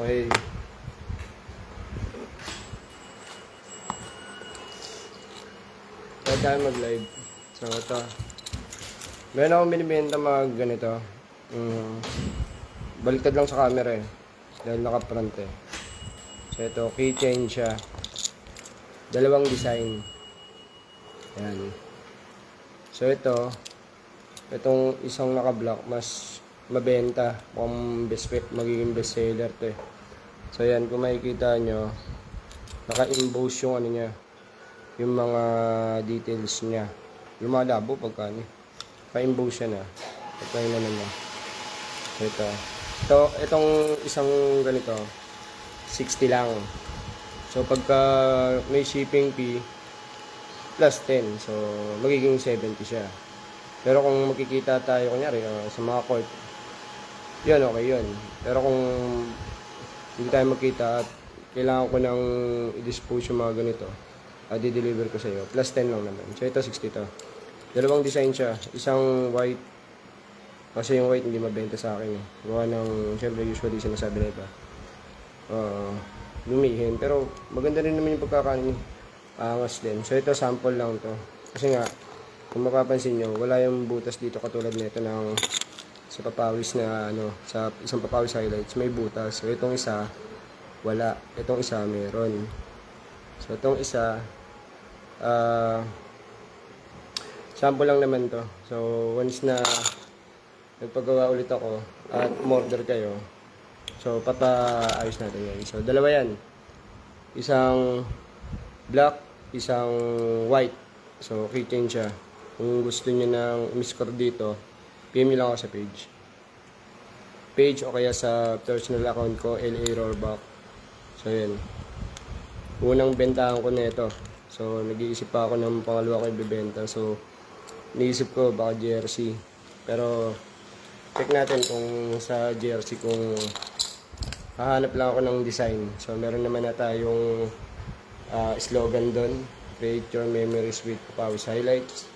Okay. Kaya tayo mag-live. So, ito. Meron akong binibenta mga ganito. Baliktad lang sa camera eh. Dahil naka-front eh. So, ito. Keychain siya. Dalawang design. Ayan. So, ito. Itong isang naka-block, mas mabenta. Mukhang magiging best seller to eh. So, ayan. Kung makikita nyo, naka-emboss yung ano niya. Yung mga details niya. Lumalabo pagka ano. Pa-emboss siya na. Pagka yun na naman. So, ito. Itong isang ganito, 60 lang. So, pagka may shipping fee, plus 10. So, magiging 70 siya. Pero kung makikita tayo, kunyari, sa mga court, yun, okay yun. Pero kung hindi tayo makita at kailangan ko nang i-dispose yung mga ganito, di-deliver ko sa iyo. Plus 10 lang naman. So, ito 60 to. Dalawang design siya. Isang white. Kasi yung white hindi mabenta sa akin. Gawa ng, syempre, usually sinasabi na iba. Lumihin. Pero, maganda rin naman yung pagkakanin. Angas din. So, ito sample lang to. Kasi nga, kung mapapansin nyo, wala yung butas dito katulad nito ng sa papawis na, sa isang papawis highlights. May butas. So, itong isa, wala. Itong isa, meron. So, itong isa, sample lang naman to. So, once na nagpagawa ulit ako at umorder kayo, so, papaayos natin yan. So, dalawa yan. Isang black, isang white. So, keychain siya. Kung gusto niyo ng umiscore dito, PM nyo lang ako sa page. Page o kaya sa personal account ko, LA Rollback. So, yan. Unang bentahan ko nito. So, nag-iisip pa ako ng pangalawa ko ibibenta. So, niisip ko baka jersey. Pero, check natin kung sa jersey kung hahanap lang ako ng design. So, meron naman na tayong slogan doon. Create your memories with Pawis Highlights.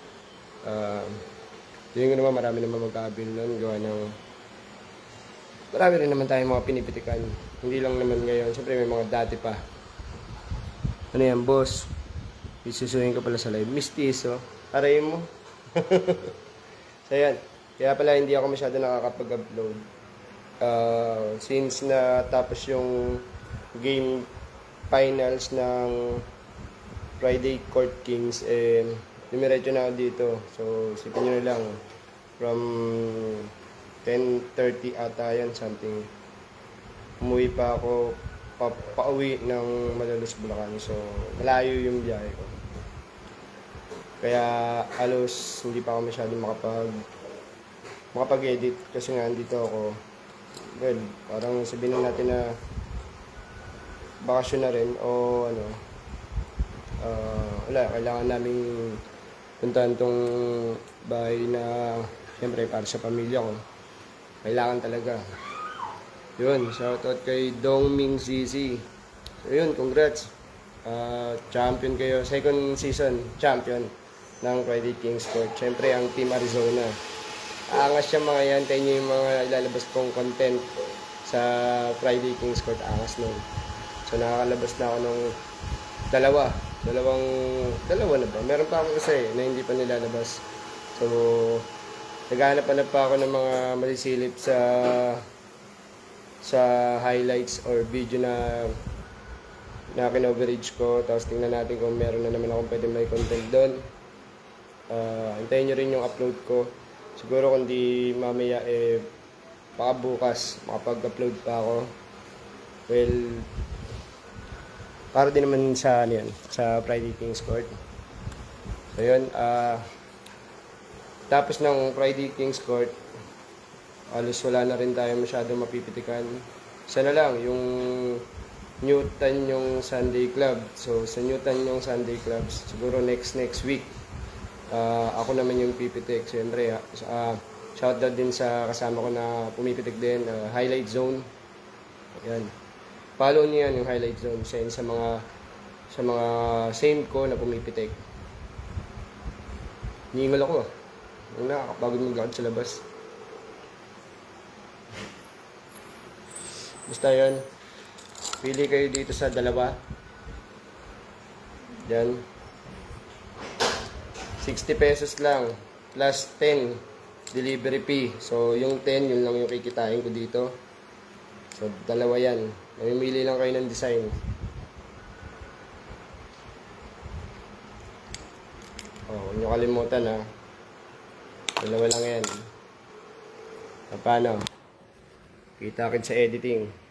Tingin ko naman marami naman magkabil nun. Gawa ng marami rin naman tayong mga pinipitikan. Hindi lang naman ngayon. Siyempre may mga dati pa. Ano yan, boss? Isusuhin ka pala sa live. Mistiso. Aray mo. So, yan. Kaya pala hindi ako masyado nakakapag-upload. Since na tapos yung game finals ng Friday Court Kings, dumiretso na ako dito. So, isipin nyo na lang. From 10:30 ata yan, something. Umuwi pa ako pauwi ng Malolos, Bulacan. So, malayo yung biyahe ko. Kaya, halos hindi pa ako masyadong makapag-edit kasi nga andito ako. Well, parang sabihin natin na bakasyon na rin o wala, kailangan naming puntahan tong bahay na siyempre para sa pamilya ko. Kailangan talaga. Yun, shoutout kay Dongming ZZ. So yun, congrats. Champion kayo. Second season, champion ng Friday Kings Court. Siyempre, ang Team Arizona. Aangas siya mga yan. Tayo nyo yung mga ilalabas kong content sa Friday Kings Court. Aangas nun. So, nakakalabas na ako ng dalawa na ba? Meron pa ako kasi na hindi pa nilalabas. So, naghahanap-hanap pa ako ng mga masisilip sa highlights or video na kinoverage ko. Tapos tingnan natin kung meron na naman akong pwede may content doon. Hintayin nyo rin yung upload ko. Siguro kung di mamaya baka bukas makapag-upload pa ako. Well, para din naman sa sa Friday Kings Court. So yun, tapos ng Friday Kings Court, halos wala na rin tayo masyadong mapipitikan. Sana lang, yung Newton yung Sunday Club. So, sa Newton yung Sunday Clubs, siguro next week, ako naman yung pipitik. Siyempre, shoutout din sa kasama ko na pumipitik din, Highlight Zone. Ayan. Follow niyo yan yung Highlight Zone. Sa mga same ko na pumipitik. Hiningal ako ah. Nakakapagod maglakad sa labas. Basta yun. Pili kayo dito sa dalawa. Yan. 60 pesos lang. Plus 10 delivery fee. So, yung 10, yun lang yung kikitain ko dito. So, dalawa yan. Mamimili lang kayo ng design. Huwag nyo kalimutan ha. Dalawa lang yan. Paano? Kita kita sa editing.